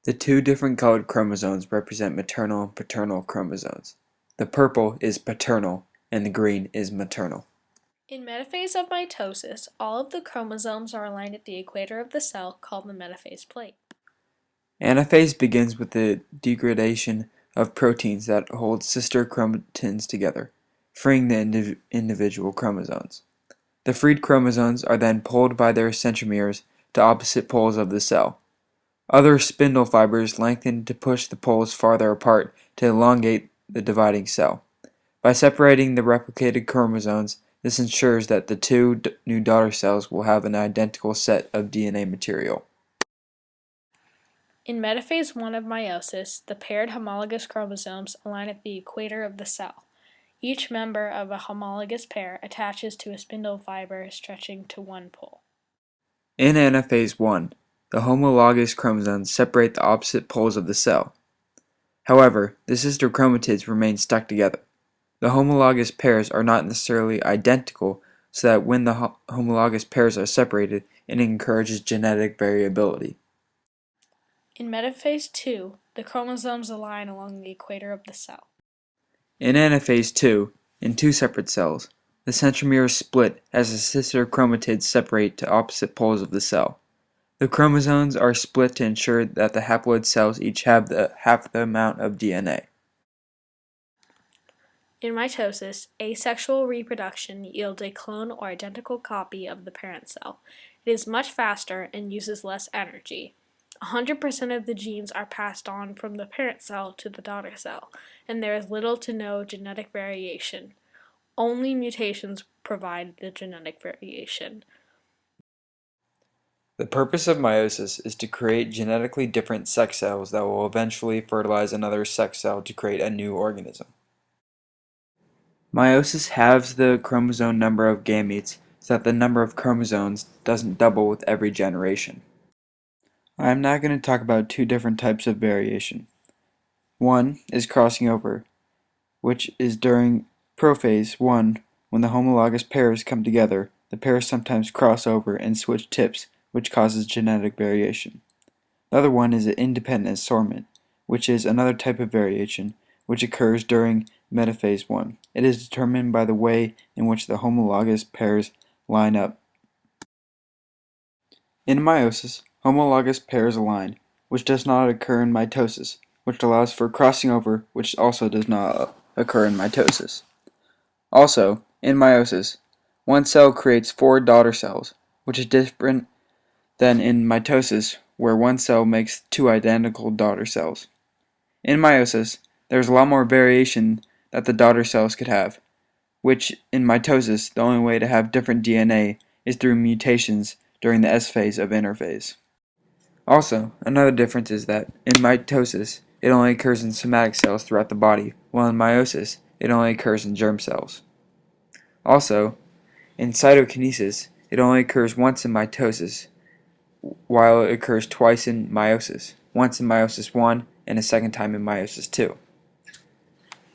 The two different colored chromosomes represent maternal and paternal chromosomes. The purple is paternal and the green is maternal. In metaphase of mitosis, all of the chromosomes are aligned at the equator of the cell, called the metaphase plate. Anaphase begins with the degradation of proteins that hold sister chromatins together, freeing the individual chromosomes. The freed chromosomes are then pulled by their centromeres to opposite poles of the cell. Other spindle fibers lengthen to push the poles farther apart to elongate the dividing cell. By separating the replicated chromosomes, this ensures that the two new daughter cells will have an identical set of DNA material. In metaphase 1 of meiosis, the paired homologous chromosomes align at the equator of the cell. Each member of a homologous pair attaches to a spindle fiber stretching to one pole. In anaphase 1, the homologous chromosomes separate the opposite poles of the cell. However, the sister chromatids remain stuck together. The homologous pairs are not necessarily identical, so that when the homologous pairs are separated, it encourages genetic variability. In metaphase 2, the chromosomes align along the equator of the cell. In anaphase 2, in two separate cells, the centromeres split as the sister chromatids separate to opposite poles of the cell. The chromosomes are split to ensure that the haploid cells each have half the amount of DNA. In mitosis, asexual reproduction yields a clone or identical copy of the parent cell. It is much faster and uses less energy. 100% of the genes are passed on from the parent cell to the daughter cell, and there is little to no genetic variation. Only mutations provide the genetic variation. The purpose of meiosis is to create genetically different sex cells that will eventually fertilize another sex cell to create a new organism. Meiosis halves the chromosome number of gametes so that the number of chromosomes doesn't double with every generation. I am now going to talk about two different types of variation. One is crossing over, which is during prophase 1 when the homologous pairs come together. The pairs sometimes cross over and switch tips, which causes genetic variation. The other one is an independent assortment, which is another type of variation which occurs during metaphase 1. It is determined by the way in which the homologous pairs line up. In meiosis, homologous pairs align, which does not occur in mitosis, which allows for crossing over, which also does not occur in mitosis. Also, in meiosis, one cell creates four daughter cells, which is different than in mitosis, where one cell makes two identical daughter cells. In meiosis, there is a lot more variation that the daughter cells could have, which in mitosis, the only way to have different DNA is through mutations during the S phase of interphase. Also, another difference is that in mitosis, it only occurs in somatic cells throughout the body, while in meiosis, it only occurs in germ cells. Also, in cytokinesis, it only occurs once in mitosis, while it occurs twice in meiosis, once in meiosis 1 and a second time in meiosis 2.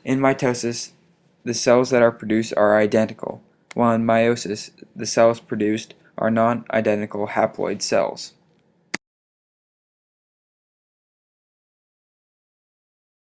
In mitosis, the cells that are produced are identical, while in meiosis, the cells produced are non-identical haploid cells.